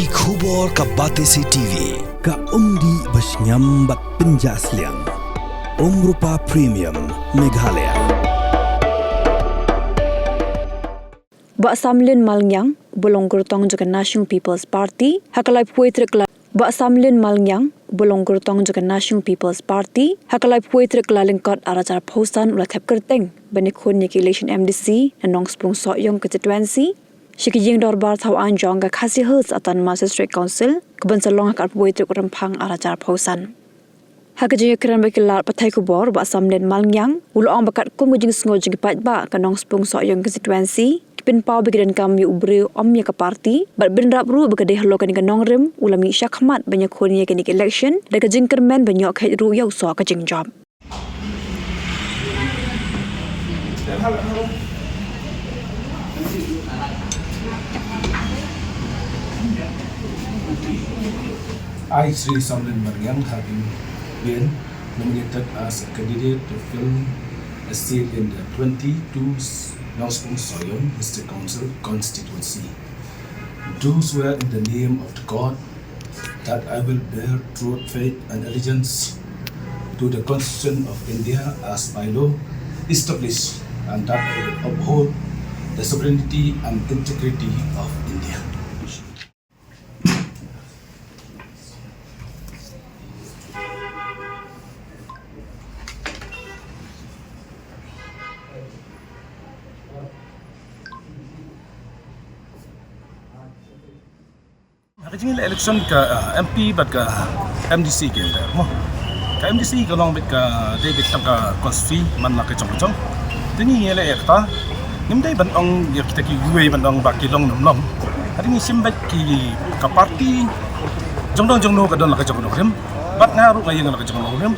Ki khubor ka Batesi TV. Ka umdi basnyambak penjaslian. Rupa Premium Meghalaya. Bak Samlin Malngyang, Bolong Gurtong juga National People's Party, hakalai puitrik Bak Samlin Malngyang, Bolong Gurtong juga National People's Party, hakalai puitrik lingkot arajar pausan ulat hep kerteng, benikun yaki election MDC, dan nong sprung soyong constituency, Shikijing dorbar tau anjong ga kasi hils atan Masa District Council, kebensalong hakal puitrik rempang arajar pausan. Hakajing keren bakilar patai kubor ba Samlin Malngyang, ulang bakat kum gajing ngojing pat ba kanong sprung soyong constituency, pin pau bigidan kami ubri omnya ke parti bat benrap ru begade halo kan kanong rim ulami syakmat banyak khoni kan election da kajing kermen banyak khai ru yau so kajing job. I, Sri Samlin Malngyang, having been nominated as a candidate to fill a seat in the 22 Nong Sprung Soyong District Council constituency. Do swear in the name of the God that I will bear true faith and allegiance to the Constitution of India as by law established, and that I will uphold the sovereignty and integrity of India. Kajing election ka MP bat ka MDC ke mo. Ka MDC ka long bit ka David tang ka constituency man la ka chong. Tini ele ekta nimdai ban ong ya kita ki gue ban ong ba ki long nom. Hari ni simbat ki ka party jong no ka don la ka chong rim. Bat ngaru ka yang la ka chong rim.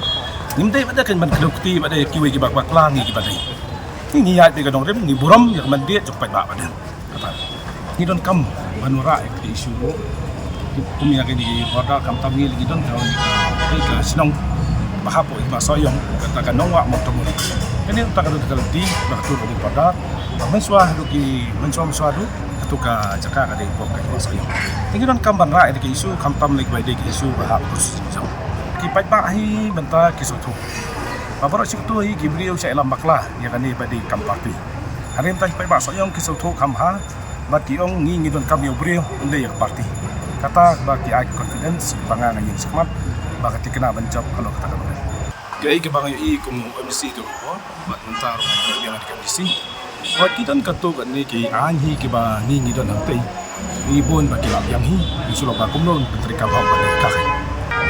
Nimdai bada kan ban kadukti bada ki we ki bak langi ki badai. Ni ya be ka dong rim ni buram ya man dia jok pat ba badan. Kata. Ni don kam banura ek isu kami akan di border kampung lagi don kalau kita senang bahapo iba soyong katakan nongwa motomo ini tak ada kalau di bahatur di border mensua duki mensua du ketuka jaka ada ibu iba soyong ini don kamban ra di isu kampung lagi baik di isu bahapus kipai bahi benta kisutu babara situ hi gibriu saya lambaklah ya kan di pada kampati hari ini kipai bah soyong kisutu kamha bationg ngi don kami ubriu undai ya parti kata bagi I confidence pangangan yang semat bagi kena bencap kalau kata kamu. Gaya ke bang i kum MDC tu ko bat mentar yang ada MDC. Buat kita katu kan ni ki anhi ke ba ni don nanti. Ni bon bagi lap yang hi disuruh ba kumnon menteri kapau pada kak.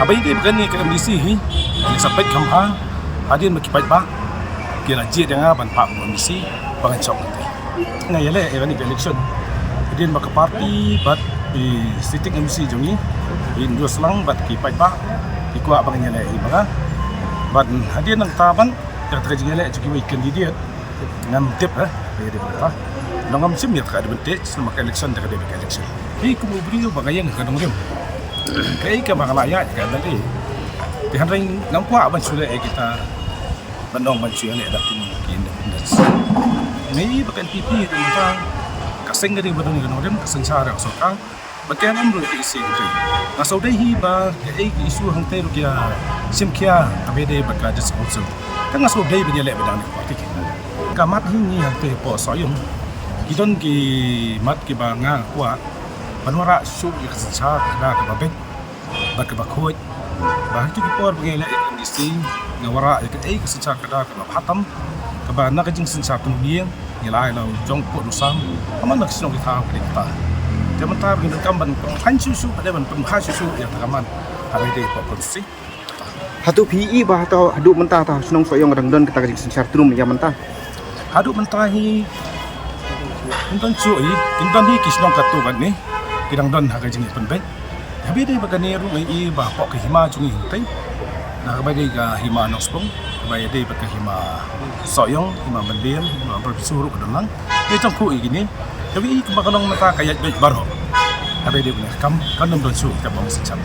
Apa ini bukan ni ke MDC hi. Ini sampai kamha hadian bagi baik ba. Kira jid dengan ban pak MDC bagi cok nanti. Ngayale ni election. Hadian bagi parti bat di sitting MC jongi in dua selang bat ki pai pa ki kwa bang nyale i banga bat hadian nang taban ka traji nyale ki wi candidate ngam tip de ba nangam sim ya ka advantage sama election de ka election hi ku brio bangayang ka dong rim kai ka makalaya ka dali ti hanring nang kwa ban sule kita bandong ban sule da tin ki independence ni bakan PP de mata kaseng dari badong ka rim kaseng sara so ka Bagian amro isi itu. Nasau deh hiba, isu hangte rukia simkia abede baga disposal. Kan nasau deh benyale bedang ni parti kita. Kamat ini hangte po soyong. Gidon ki mat ki banga kuat. Banwara su ki kesensa ada ke babek. Baga bakhoi. Bah itu ki por benyale kondisi ngawara ke kesensa kada ke hatam. Kaba nak jing sensa tunbiang nilai lau jong po rusam. Aman nak sinong kita kita. Sementara kita kamban penghan susu pada penghan susu yang teraman hari ini produksi. Hadu PE bah atau hadu mentah atau senong soyong kadang-kadang kita kasih sencar trum yang mentah. Hadu mentah hi, intan cuy, intan hi kisnong katu kan ni, kadang-kadang harga jenis penbet. Habis dia bagani rumai i bah pok ke hima cungi hutai, nak bagi ke hima nospong, bagi dia bagi hima soyong, hima mendiam, hima bersuruh kedalang. Dia cangku ini. Tapi kemakanong mata kayat baik baru. Ada dia punya kam kan don su kita bang secap.